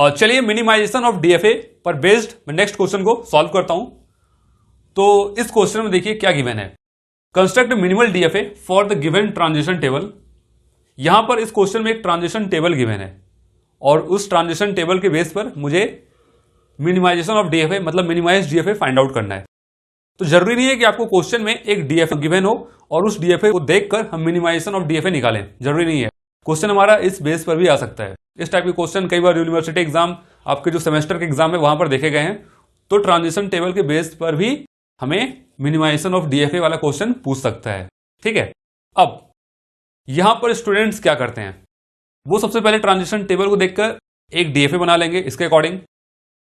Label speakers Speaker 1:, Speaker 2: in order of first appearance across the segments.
Speaker 1: और चलिए minimisation of DFA पर बेस्ड मैं नेक्स्ट क्वेश्चन को सॉल्व करता हूं। तो इस क्वेश्चन में देखिए क्या गिवन है, construct minimal DFA for the given transition table. यहां पर इस क्वेश्चन में एक ट्रांजिशन टेबल गिवन है और उस ट्रांजिशन टेबल के बेस पर मुझे मिनिमाइजेशन ऑफ डीएफए मतलब मिनिमाइज डीएफए फाइंड आउट करना है। तो जरूरी नहीं है कि आपको क्वेश्चन में एक डीएफए गिवन हो और उस डीएफए को देखकर हम मिनिमाइजेशन ऑफ डीएफए निकालें, जरूरी नहीं है। क्वेश्चन हमारा इस बेस पर भी आ सकता है। इस टाइप के क्वेश्चन कई बार यूनिवर्सिटी एग्जाम, आपके जो सेमेस्टर के एग्जाम है वहां पर देखे गए हैं। तो ट्रांजिशन टेबल के बेस पर भी हमें मिनिमाइजेशन ऑफ डीएफए वाला क्वेश्चन पूछ सकता है। ठीक है, अब यहां पर स्टूडेंट्स क्या करते हैं, वो सबसे पहले ट्रांजिशन टेबल को देखकर एक डीएफए बना लेंगे इसके अकॉर्डिंग,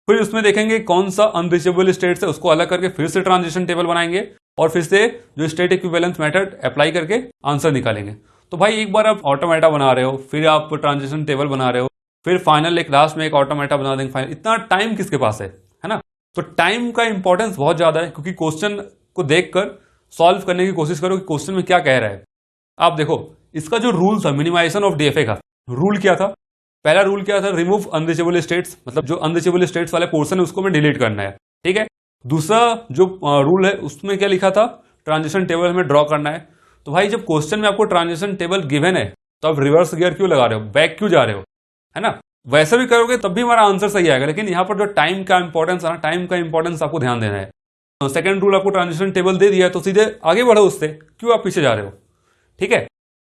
Speaker 1: फिर उसमें देखेंगे कौन सा अनरीचेबल स्टेट है उसको अलग करके फिर से ट्रांजिशन टेबल बनाएंगे और फिर से जो स्टेट इक्विवेलेंस मेथड अप्लाई करके आंसर निकालेंगे। तो भाई एक बार आप ऑटोमेटा बना रहे हो, फिर आप ट्रांजिशन टेबल बना रहे हो, फिर फाइनल एक लास्ट में एक ऑटोमेटा बना देंगे फाइनल, इतना टाइम किसके पास है ना। तो टाइम का इंपॉर्टेंस बहुत ज्यादा है, क्योंकि क्वेश्चन को देखकर सॉल्व करने की कोशिश करो कि क्वेश्चन में क्या कह रहा है। आप देखो इसका जो रूल था मिनिमाइजेशन ऑफ डीएफए का, रूल क्या था, पहला रूल क्या था, रिमूव अनरीचेबल स्टेट्स, मतलब जो अनरीचेबल स्टेट्स वाले पोर्शन है उसको मैं डिलीट करना है। ठीक है, दूसरा जो रूल है उसमें क्या लिखा था, ट्रांजिशन टेबल हमें ड्रॉ करना है। तो भाई जब क्वेश्चन में आपको ट्रांजिशन टेबल गिवन है तो आप रिवर्स गियर क्यों लगा रहे हो, बैक क्यों जा रहे हो, है ना। वैसे भी करोगे तब भी हमारा आंसर सही आएगा, लेकिन यहां पर जो टाइम का इंपॉर्टेंस है ना, टाइम का इंपॉर्टेंस आपको ध्यान देना है। तो सेकंड रूल आपको ट्रांजिशन टेबल दे दिया है तो सीधे आगे बढ़ो उससे, क्यों आप पीछे जा रहे हो। ठीक है,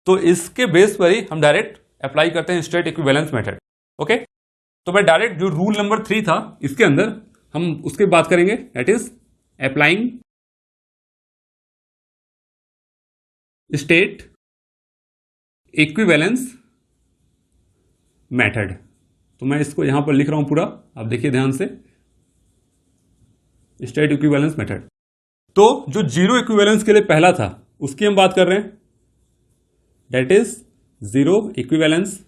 Speaker 1: तो इसके बेस पर ही हम डायरेक्ट अप्लाई करते हैं स्टेट इक्विवेलेंस मेथड। ओके, तो मैं डायरेक्ट जो रूल नंबर 3 था इसके अंदर हम उसकी बात करेंगे, that is applying state equivalence method. तो मैं इसको यहां पर लिख रहा हूं पूरा, आप देखिए ध्यान से, स्टेट इक्विवेलेंस मेथड। तो जो जीरो इक्विवेलेंस के लिए पहला था उसकी हम बात कर रहे हैं, दैट इज जीरो इक्विवेलेंस।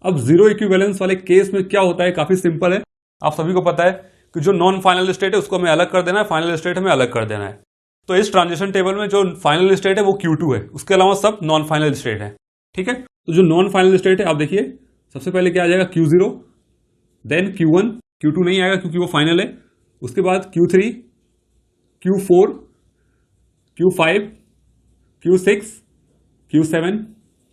Speaker 1: अब जीरो इक्विवेलेंस वाले केस में क्या होता है, काफी सिंपल है, आप सभी को पता है कि जो नॉन फाइनल स्टेट है उसको हमें अलग कर देना है, फाइनल स्टेट हमें अलग कर देना है। तो इस ट्रांजिशन टेबल में जो फाइनल स्टेट है वो Q2 है, उसके अलावा सब नॉन फाइनल स्टेट है। ठीक है, तो जो नॉन फाइनल स्टेट है आप देखिए सबसे पहले क्या आ जाएगा, Q0, देन Q1, Q2 नहीं आएगा क्योंकि वो फाइनल है, उसके बाद Q3, Q4, Q5, Q6, Q7।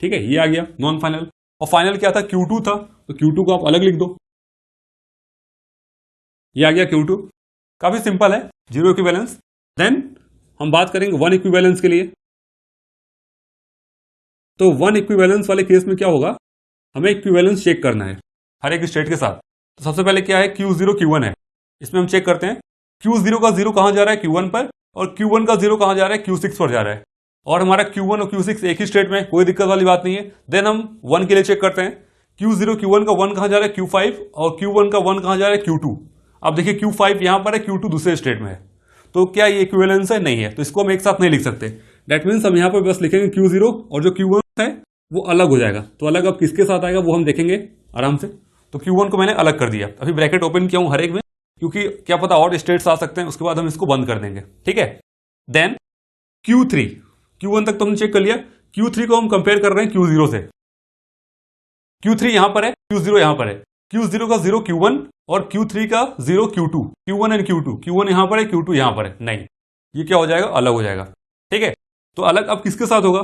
Speaker 1: ठीक है, ये आ गया नॉन फाइनल। और फाइनल क्या था, Q2 था, तो Q2 को आप अलग लिख दो, ये आ गया Q2। काफी सिंपल है, जीरो इक्विवेलेंस। देन हम बात करेंगे वन इक्विवेलेंस के लिए। तो वन इक्विवेलेंस वाले केस में क्या होगा, हमें इक्विवेलेंस चेक करना है हर एक स्टेट के साथ। तो सबसे पहले क्या है, Q0 Q1 है, इसमें हम चेक करते हैं Q0 का 0 कहां जा रहा है, Q1 पर, और Q1 का 0 कहां जा रहा है, Q6 पर जा रहा है। और हमारा Q1 और Q6 एक ही स्टेट में, कोई दिक्कत वाली बात नहीं है। देन हम 1 के लिए चेक करते हैं, Q0 Q1 का 1 कहां जा रहा है, Q5, और Q1 का 1 कहां जा रहा है, Q2। अब देखिए Q5 यहां पर है, Q2 दूसरे स्टेट में है, तो क्या ये इक्विवेलेंस है, नहीं है, तो इसको हम एक साथ नहीं लिख सकते। दैट मीन्स हम यहां पर बस लिखेंगे Q0 और जो Q1 है वो अलग हो जाएगा। तो अलग अब किसके साथ आएगा वो हम देखेंगे आराम से। तो Q1 को मैंने अलग कर दिया, अभी ब्रैकेट ओपन किया हूं हर एक में, क्योंकि क्या पता और स्टेट्स आ सकते हैं, उसके बाद हम इसको बंद कर देंगे। ठीक है, देन Q3, Q1 तक तो हमने चेक कर लिया, Q3 को हम कंपेयर कर रहे हैं Q0 से। Q3 यहां पर है, Q0 यहां पर है, Q0 का 0 Q1 और Q3 का 0 Q2, Q1 and Q2, Q1 यहां पर है, Q2 यहां पर है, नहीं, ये क्या हो जाएगा, अलग हो जाएगा। ठीक है, तो अलग अब किसके साथ होगा,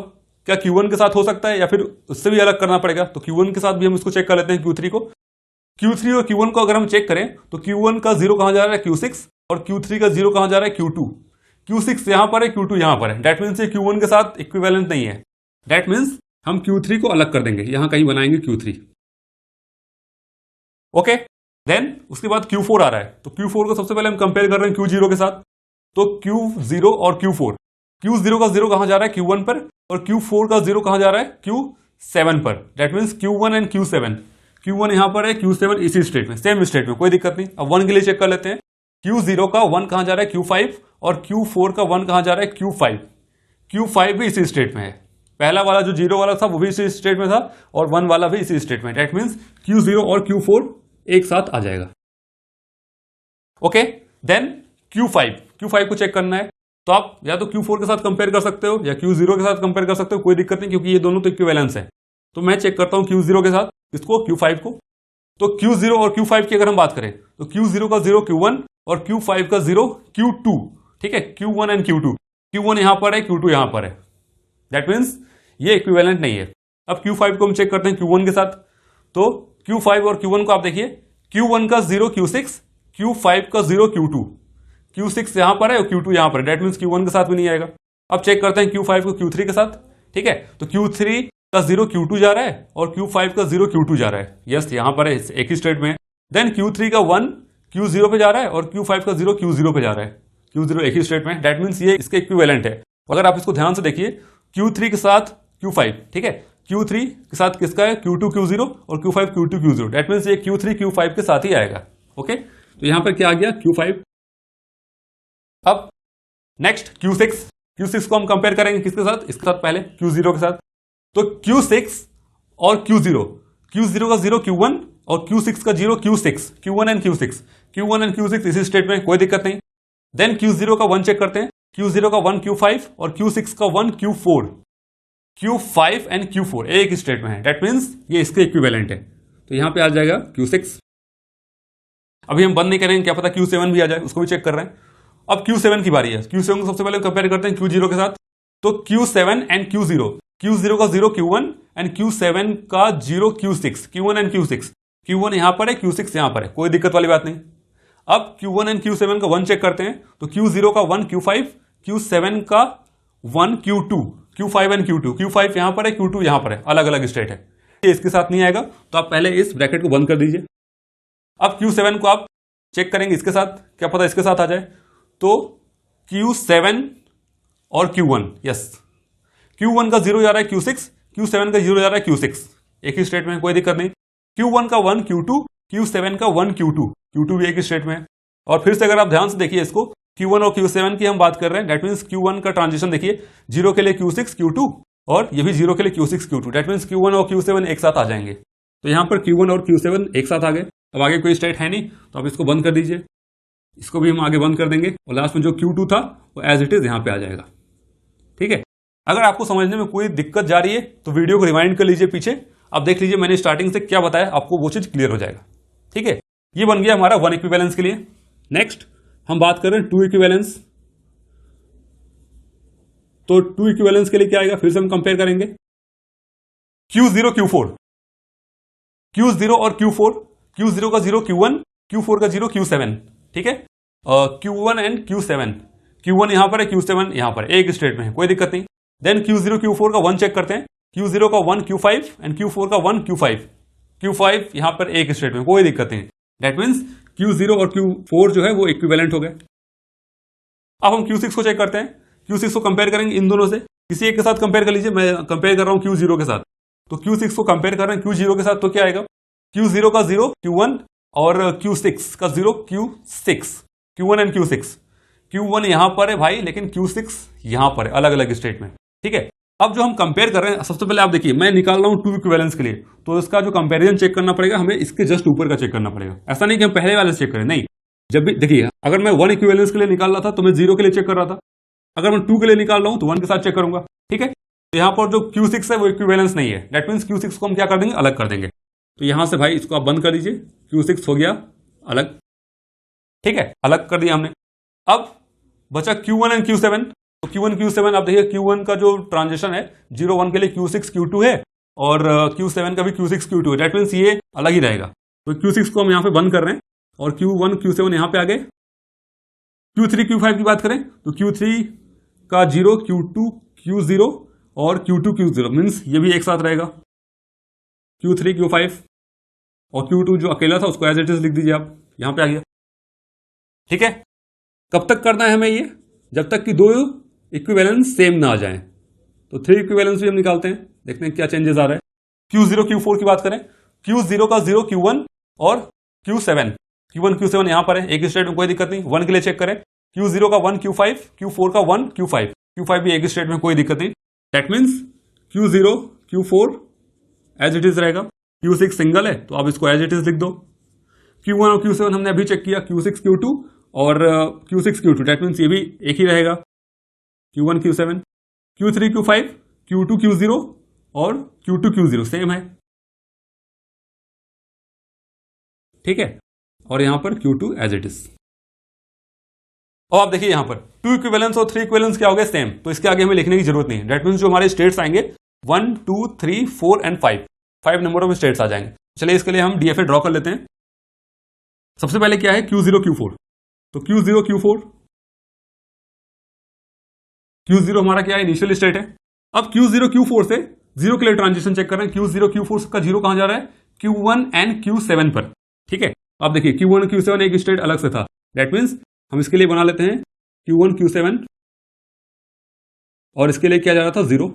Speaker 1: क्या Q1 के साथ हो सकता है या फिर उससे भी अलग करना पड़ेगा। तो Q1 के साथ भी हम इसको चेक कर लेते हैं, Q3 को। Q3 और Q1 को अगर हम चेक करें तो Q1 का 0 कहां जा रहा है, Q6, और Q3 का 0 कहां जा रहा है, Q2। Q6 यहां पर है, Q2 यहां पर है, दैट मीन्स ये Q1 के साथ इक्विवेलेंट नहीं है। दैट मीन्स हम Q3 को अलग कर देंगे, यहां कहीं बनाएंगे Q3। ओके, देन उसके बाद Q4 आ रहा है, तो Q4 को सबसे पहले हम कंपेयर कर रहे हैं Q0 के साथ। तो Q0 और Q4, Q0 का 0 कहां जा रहा है, Q1 पर, और Q4 का 0 कहां जा रहा है, Q7 पर। That means Q1 and Q7, Q1 यहां पर है, Q7 इसी स्टेट में, सेम स्टेट में, कोई दिक्कत नहीं। अब 1 के लिए चेक कर लेते हैं, Q0 का 1 कहां जा रहा है, Q5, और Q4 का 1 कहां जा रहा है, Q5। Q5 भी इसी स्टेट में है, पहला वाला जो 0 वाला था वो भी इसी स्टेट में था, और 1 वाला भी इसी स्टेट में। दैट मीन्स Q0 और Q4 एक साथ आ जाएगा। ओके, देन Q5 को चेक करना है, तो आप या तो Q4 के साथ कंपेयर कर सकते हो या Q0 के साथ कंपेयर कर सकते हो, कोई दिक्कत नहीं, क्योंकि ये दोनों तो इक्विवेलेंस है। तो मैं चेक करता हूं Q0 के साथ इसको, Q5 को। तो Q0 और Q5 की अगर हम बात करें तो Q0 का 0 Q1 और Q5 का 0 Q2, ठीक है, Q1 एंड Q2, Q1 यहां पर है, Q2 यहां पर है, दैट मीन्स ये इक्विवेलेंट नहीं है। अब Q5 को हम चेक करते हैं Q1 के साथ, तो Q5 और Q1 को आप देखिए, Q1 का 0 Q6, Q5 का 0 Q2, Q6 यहां पर है और Q2 यहां पर है, दैट मीन्स Q1 के साथ भी नहीं आएगा। अब चेक करते हैं Q5 को Q3 के साथ, ठीक है, तो Q3 का 0 Q2 जा रहा है और Q5 का 0 Q2 जा रहा है, यस यहां पर है, एक ही स्टेट में है। देन Q3 का 1 Q0 पे जा रहा है और Q5 का 0 Q0 पे जा रहा है, Q0 एक ही स्टेट में, दैट मीन्स ये इसके इक्विवेलेंट है। अगर आप इसको ध्यान से देखिए, Q3 के साथ Q5, ठीक है, Q3 के साथ किसका है, Q2 Q0 और Q5 Q2 Q0, that means ये Q3 Q5 के साथ ही आएगा। ओके, तो यहां पर क्या आ गया, Q5। अब नेक्स्ट Q6 को हम कंपेयर करेंगे किसके साथ, इसके साथ, पहले Q0 के साथ। तो Q6 और Q0 का 0 Q1 और Q6 का 0 Q6, Q1 एंड Q6 इसी स्टेट में, कोई दिक्कत नहीं। देन Q0 का 1 चेक करते हैं, Q0 का 1 Q5 और Q6 का 1 Q4, Q5 एंड Q4 एक स्टेट में है, दैट मीन्स ये इसके इक्विवेलेंट है, तो यहां पे आ जाएगा Q6। अभी हम बंद नहीं करेंगे, क्या पता Q7 भी आ जाए, उसको भी चेक कर रहे हैं। अब Q7 की बारी है, Q7 को सबसे पहले कंपेयर करते हैं Q0 के साथ, तो Q7 एंड Q0 का 0 Q1 एंड Q7 का 0 Q6, Q1 and Q6, Q1 यहां पर है, Q6 यहां पर है, कोई दिक्कत वाली बात नहीं। अब Q1 एंड Q7 का 1 चेक करते हैं, तो Q0 का 1 Q5, Q7 का 1 Q2, Q5 एंड Q5 यहां पर है, Q2 यहां पर है, अलग अलग स्टेट है, ये इसके साथ नहीं आएगा, तो आप पहले इस ब्रैकेट को बंद कर दीजिए। अब Q7 को आप चेक करेंगे इसके साथ, क्या पता इसके साथ आ जाए, तो Q7 और Q1, यस, Q1 का 0 जा रहा है Q6, Q7 का 0 जा रहा है Q6, एक ही स्टेट में, कोई दिक्कत नहीं। Q1 का 1 Q2, Q7 का 1 Q2 भी एक ही स्टेट में है। और फिर से अगर आप ध्यान से देखिए इसको, Q1 और Q7 की हम बात कर रहे हैं, दैट मीन्स Q1 का ट्रांजिशन देखिए, 0 के लिए Q6 Q2 और ये भी 0 के लिए Q6 Q2, that means Q1 और Q7 एक साथ आ जाएंगे, तो यहां पर Q1 और Q7 एक साथ आ गए। अब आगे कोई स्टेट है नहीं, तो आप इसको बंद कर दीजिए, इसको भी हम आगे बंद कर देंगे, और लास्ट में जो Q2 था वो एज इट इज यहां पे आ जाएगा, ठीक है। अगर आपको समझने में कोई दिक्कत जा रही है तो वीडियो को रिवाइंड कर लीजिए पीछे, आप देख लीजिए मैंने स्टार्टिंग से क्या बताया, आपको वो चीज क्लियर हो जाएगा, ठीक है। ये बन गया हमारा 1 इक्विवेलेंस के लिए। नेक्स्ट हम बात कर रहे हैं 2 इक्विवेलेंस, तो 2 इक्विवेलेंस के लिए क्या आएगा, फिर से हम कंपेयर करेंगे Q0 Q4, Q0 और Q4, Q0 का 0 Q1, Q4 का 0 Q7, ठीक है, Q1 एंड Q7, Q1 यहां पर है, Q7 यहां पर, एक स्टेट में है, कोई दिक्कत नहीं। देन Q0 Q4 का 1 चेक करते हैं, Q0 का 1 Q5 एंड Q4 का 1 Q5 यहां पर एक स्टेट में, कोई दिक्कत नहीं, दैट मीन्स Q0 और Q4 जो है वो इक्विवेलेंट हो गए। अब हम Q6 को चेक करते हैं, Q6 को कंपेयर करेंगे इन दोनों से, किसी एक के साथ कंपेयर कर लीजिए, मैं कंपेयर कर रहा हूं Q0 के साथ, तो Q6 को कंपेयर कर रहे हैं Q0 के साथ, तो क्या आएगा, Q0 का 0 Q1 और Q6 का 0 Q6, Q1 एंड Q1 यहां पर है भाई, लेकिन Q6 यहां पर है, अलग अलग स्टेट में, ठीक है। अब जो हम कंपेयर कर रहे हैं, सबसे पहले आप देखिए मैं निकाल रहा हूं 2 इक्विवेलेंस के लिए, तो इसका जो कंपैरिजन चेक करना पड़ेगा हमें इसके जस्ट ऊपर का चेक करना पड़ेगा, ऐसा नहीं कि हम पहले वाले से चेक करें, नहीं, जब भी देखिए अगर मैं 1 इक्विवेलेंस के लिए निकाल रहा था तो मैं 0 के लिए चेक कर रहा था, अगर मैं 2 के लिए निकाल रहा हूं तो 1 के साथ चेक करूंगा, ठीक है। तो यहां पर जो Q6 है वो इक्विवेलेंस नहीं है, दैट मीन्स Q6 को हम क्या कर देंगे, अलग कर देंगे, तो यहां से भाई इसको आप बंद कर दीजिए, Q6 हो गया अलग, ठीक है, अलग कर दिया हमने। अब बचा Q1 एंड Q7, तो Q1 Q7 आप देखिए, Q1 का जो ट्रांजिशन है 0 1 के लिए Q6 Q2 है और Q7 का भी Q6 Q2 है, दैट मीन्स ये अलग ही रहेगा, तो Q6 को हम यहां पे बंद कर रहे हैं और Q1 Q7 यहां पे आ गए। Q3 Q5 की बात करें तो Q3 का 0 Q2 Q0 और Q2 Q0 मीन्स ये भी एक साथ रहेगा, Q3 Q5 और Q2 जो अकेला था उसको एज इट इज लिख दीजिए, आप यहां पे आ गया, ठीक है। कब तक करना है हमें ये, जब तक कि 2 इक्विवेलेंस सेम ना आ जाए, तो 3 इक्विवेलेंस भी हम निकालते हैं, देखते हैं क्या चेंजेस आ रहा है। Q0 Q4 की बात करें, Q0 का 0 Q1 और Q7 यहां पर है, एक स्टेट में, कोई दिक्कत नहीं, 1 के लिए चेक करें, Q0 का 1 Q5, Q4 का 1 Q5 भी एक स्टेट में, कोई दिक्कत नहीं, that means Q0 Q4 as it is रहेगा, Q6 सिंगल है तो आप इसको एज इट इज लिख दो। Q1 और Q7 हमने अभी चेक किया, Q6 Q2 और Q6 Q2, दैट मीन्स ये भी एक ही रहेगा, Q1 Q7, Q3 Q5, Q2 Q0 और Q2 Q0 सेम है। ठीक है, और यहां पर Q2 एज इट इज। और आप देखिए यहां पर 2 इक्विवेलेंस और 3 इक्विवेलेंस क्या हो गए, सेम, तो इसके आगे हमें लिखने की जरूरत नहीं है। दैट मींस जो हमारे स्टेट्स आएंगे 1 2 3 4 एंड 5 नंबर ऑफ स्टेट्स आ जाएंगे। चलिए इसके लिए हम डीएफए ड्रॉ कर लेते हैं। सबसे पहले क्या है, Q0 Q4, तो Q0 Q4, Q0 हमारा क्या है, इनिशियल स्टेट है। अब Q0 Q4 से जीरो के लिए ट्रांजिशन चेक कर रहे हैं। Q0 Q4 का जीरो कहां जा रहा है, Q1 एंड Q7 पर, ठीक है। आप देखिए Q1 Q7 एक स्टेट अलग से था, दैट मीन्स हम इसके लिए बना लेते हैं Q1 Q7, और इसके लिए क्या जा रहा था, 0।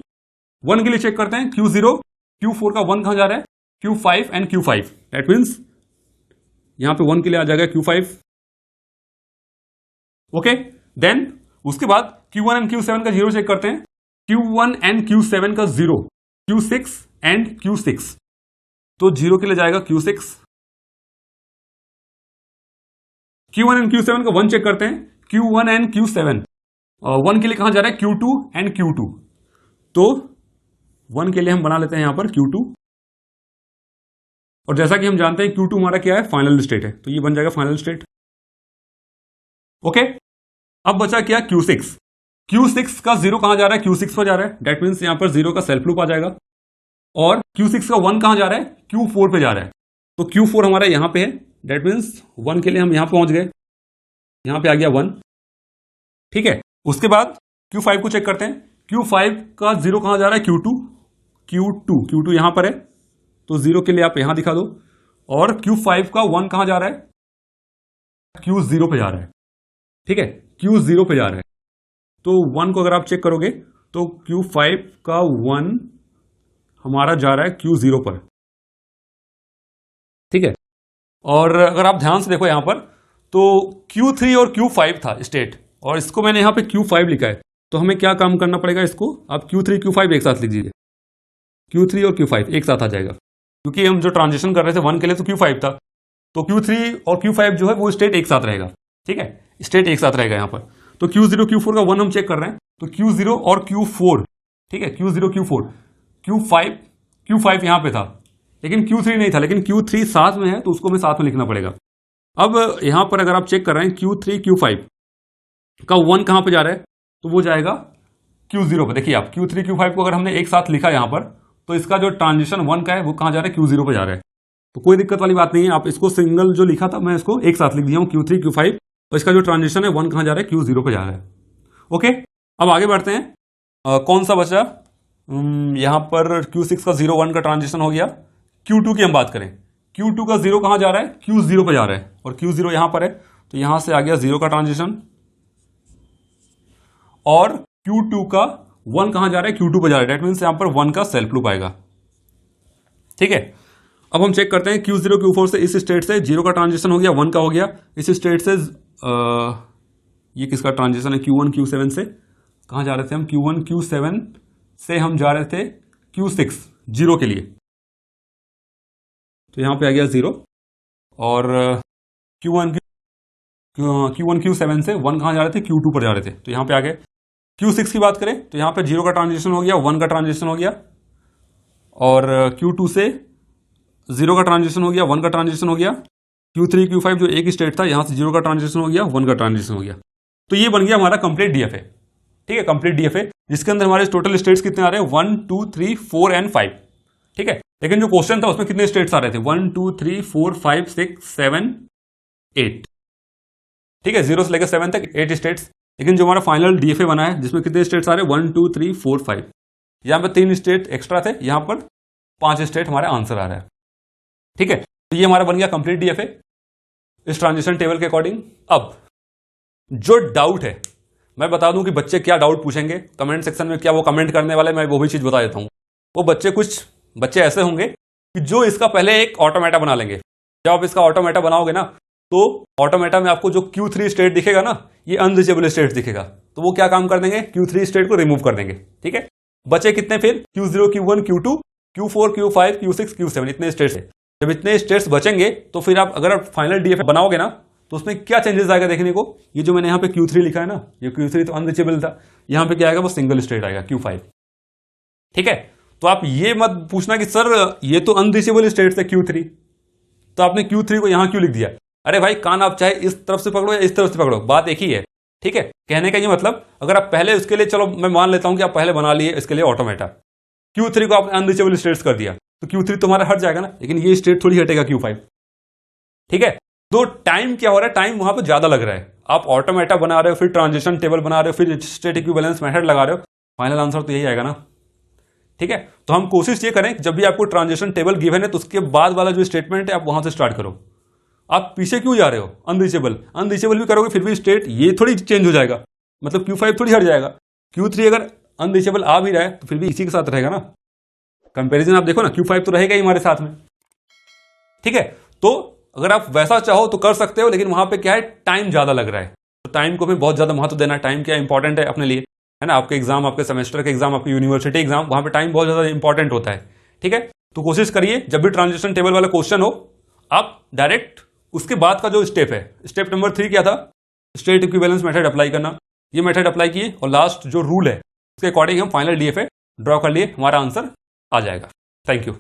Speaker 1: 1 के लिए चेक करते हैं, Q0 Q4 का 1 कहां जा रहा है, Q5 and Q5, that means यहां पे 1 के लिए आ जाएगा Q5, ओके। देन उसके बाद Q1 एंड Q7 का जीरो चेक करते हैं, Q1 एंड Q7 का 0, Q6 एंड Q6, तो 0 के लिए जाएगा Q6। Q1 एंड Q7 का 1 चेक करते हैं, Q1 एंड Q7, 1 के लिए कहां जा रहा है, Q2 एंड Q2, तो 1 के लिए हम बना लेते हैं यहां पर Q2, और जैसा कि हम जानते हैं Q2 हमारा क्या है, फाइनल स्टेट है, तो ये बन जाएगा फाइनल स्टेट, ओके। अब बचा क्या, Q6, Q6 का 0 कहां जा रहा है, Q6 पर जा रहा है, दैट मीन्स यहां पर 0 का सेल्फ लूप आ जाएगा, और Q6 का 1 कहां जा रहा है, Q4 पे जा रहा है, तो Q4 हमारा यहां पे है, दैट मीन्स 1 के लिए हम यहां पहुंच गए, यहां पे आ गया 1, ठीक है। उसके बाद Q5 को चेक करते हैं, Q5 का 0 कहां जा रहा है, Q2 यहां पर है, तो 0 के लिए आप यहां दिखा दो, और Q5 का 1 कहां जा रहा है, Q0 पे जा रहा है, ठीक है, Q0 पे जा रहा है, तो 1 को अगर आप चेक करोगे तो Q5 का 1 हमारा जा रहा है Q0 पर, ठीक है। और अगर आप ध्यान से देखो यहां पर, तो Q3 और Q5 था स्टेट, और इसको मैंने यहां पे Q5 लिखा है, तो हमें क्या काम करना पड़ेगा, इसको आप Q3 Q5 एक साथ लिख दीजिए, Q3 और Q5 एक साथ आ जाएगा, क्योंकि हम जो ट्रांजिशन कर रहे थे 1 के लिए तो Q5 था, तो Q3 और Q5 जो है वो स्टेट एक साथ रहेगा, ठीक है, स्टेट एक साथ रहेगा यहां पर। तो Q0 Q4 का 1 हम चेक कर रहे हैं, तो Q0 और Q4, ठीक है, Q0 Q4, Q5 यहां पे था, लेकिन Q3 नहीं था, लेकिन Q3 साथ में है, तो उसको हमें साथ में लिखना पड़ेगा। अब यहां पर अगर आप चेक कर रहे हैं Q3 Q5 का 1 कहां पे जा रहा है, तो वो जाएगा Q0 पे। देखिए आप Q3 Q5 को अगर हमने एक साथ लिखा यहां पर, तो इसका जो ट्रांजिशन 1 का है वो कहां जा रहा है, Q0 पे जा रहा है, तो कोई दिक्कत वाली बात नहीं है। आप इसको सिंगल जो लिखा था मैं इसको एक साथ लिख दिया हूं, Q3 Q5, और इसका जो ट्रांजिशन है 1 कहां जा रहा है, Q0 पे जा रहा है, ओके। अब आगे बढ़ते हैं, कौन सा बचा, यहां पर Q6 का 0 1 का ट्रांजिशन हो गया। Q2 की हम बात करें, Q2 का 0 कहां जा रहा है, Q0 पे जा रहा है, और Q0 यहां पर है, तो यहां से आ गया 0 का ट्रांजिशन, और Q2 का 1 कहां जा रहा है, Q2 पे जा रहा है, दैट मीन्स यहां पर 1 का सेल्फ लूप आएगा, ठीक है। अब हम चेक करते हैं Q0 Q4 से, इस स्टेट से 0 का ट्रांजिशन हो गया, 1 का हो गया, इस स्टेट से ये किसका ट्रांजिशन है, Q1 Q7 से कहां जा रहे थे हम, Q1 Q7 से हम जा रहे थे Q6 0 के लिए, तो यहां पे आ गया 0, और Q1 Q7 से 1 कहां जा रहे थे, Q2 पर जा रहे थे, तो यहां पे आ गए। Q6 की बात करें तो यहां पे 0 का ट्रांजिशन हो गया, 1 का ट्रांजिशन हो गया, और Q2 से 0 का ट्रांजिशन हो गया, 1 का ट्रांजिशन हो गया। Q3 Q5 जो एक स्टेट था, यहां से 0 का ट्रांजिशन हो गया, 1 का ट्रांजिशन हो गया, तो ये बन गया हमारा कंप्लीट डीएफए, ठीक है, कंप्लीट डीएफए, जिसके अंदर हमारे टोटल स्टेट्स कितने आ रहे हैं, 1 2 3 4 एंड 5, ठीक है। लेकिन जो क्वेश्चन था उसमें कितने स्टेट्स आ रहे थे, 1 2 3 4 5 6 7 8, ठीक है, 0 से लेकर 7 तक 8 स्टेट्स। लेकिन जो हमारा फाइनल डीएफए बना है, जिसमें कितने स्टेट्स आ रहे हैं, 1 2 3 4 5, यहां पर 3 स्टेट एक्स्ट्रा थे, यहां पर 5 स्टेट हमारा आंसर आ रहा है, ठीक है। तो ये हमारा बन गया कंप्लीट डीएफए इस ट्रांजिशन टेबल के अकॉर्डिंग। अब जो डाउट है, मैं बता दूं कि बच्चे क्या डाउट पूछेंगे कमेंट सेक्शन में, क्या वो कमेंट करने वाले, मैं वो भी चीज बता देता हूं। वो बच्चे, कुछ बच्चे ऐसे होंगे कि जो इसका पहले एक ऑटोमेटा बना लेंगे। जब आप इसका ऑटोमेटा बनाओगे ना, तो ऑटोमेटा में आपको जो Q3 स्टेट दिखेगा ना, ये अनरीचेबल स्टेट दिखेगा, तो वो क्या काम कर देंगे, Q3 स्टेट को रिमूव कर देंगे, ठीक है। बचे कितने फिर, Q0 Q1 Q2 Q4 Q5 Q6 Q7, इतने स्टेट्स है। जब इतने स्टेट्स बचेंगे तो फिर आप अगर आप फाइनल डीएफए बनाओगे ना, तो उसमें क्या चेंजेस आएगा देखने को। ये जो मैंने यहां पे Q3 लिखा है ना, ये Q3 तो अनरीचेबल था, यहां पे क्या आएगा, वो सिंगल स्टेट आएगा Q5, ठीक है। तो आप ये मत पूछना कि सर ये तो अनरीचेबल स्टेट है Q3, तो आपने Q3 को यहां क्यों लिख दिया? अरे भाई कान आप चाहे इस तरफ से पकड़ो या इस तरफ से पकड़ो, बात एक ही है। ठीक है, कहने का ये मतलब अगर आप पहले उसके लिए, चलो मैं मान लेता हूं कि आप पहले बना लिए इसके लिए ऑटोमेटा, Q3 को आपने अनरीचेबल स्टेट्स कर दिया, तो Q3 तुम्हारा हट जाएगा ना, लेकिन ये स्टेट थोड़ी हटेगा Q5। ठीक है, तो टाइम क्या हो रहा है, टाइम वहां पर ज्यादा लग रहा है। आप ऑटोमेटा बना रहे हो, फिर ट्रांजिशन टेबल बना रहे हो, फिर स्टेट इक्विवेलेंस मेथड लगा रहे हो, फाइनल आंसर तो यही आएगा ना। ठीक है, तो हम कोशिश ये करें जब भी आपको ट्रांजिशन टेबल गिवन है तो उसके बाद वाला जो स्टेटमेंट है आप वहां से स्टार्ट करो। आप पीछे क्यों जा रहे हो? अनरीचेबल भी करोगे फिर भी स्टेट ये थोड़ी चेंज हो जाएगा, मतलब Q5 थोड़ी हट जाएगा। Q3 अगर अनरीचेबल आ भी रहा है तो फिर भी इसी के साथ रहेगा ना। कंपैरिजन आप देखो ना, Q5 तो रहेगा ही हमारे साथ में। ठीक है, तो अगर आप वैसा चाहो तो कर सकते हो, लेकिन वहां पे क्या है, टाइम ज्यादा लग रहा है, तो टाइम को भी बहुत ज्यादा महत्व देना। टाइम क्या इंपॉर्टेंट है अपने लिए, है ना। आपके एग्जाम, आपके सेमेस्टर के एग्जाम, आपके यूनिवर्सिटी एग्जाम, वहां पे टाइम बहुत ज्यादा इंपॉर्टेंट होता है। ठीक है, तो कोशिश करिए जब भी ट्रांजिशन टेबल वाला क्वेश्चन हो, आप डायरेक्ट उसके बाद का जो स्टेप है, स्टेप नंबर 3 क्या था, स्टेट इक्विवेलेंस मेथड अप्लाई करना, ये मेथड अप्लाई किए और लास्ट जो रूल है उसके अकॉर्डिंग हम फाइनल डीएफए ड्रॉ कर लिए, हमारा आंसर आ जाएगा। Thank you.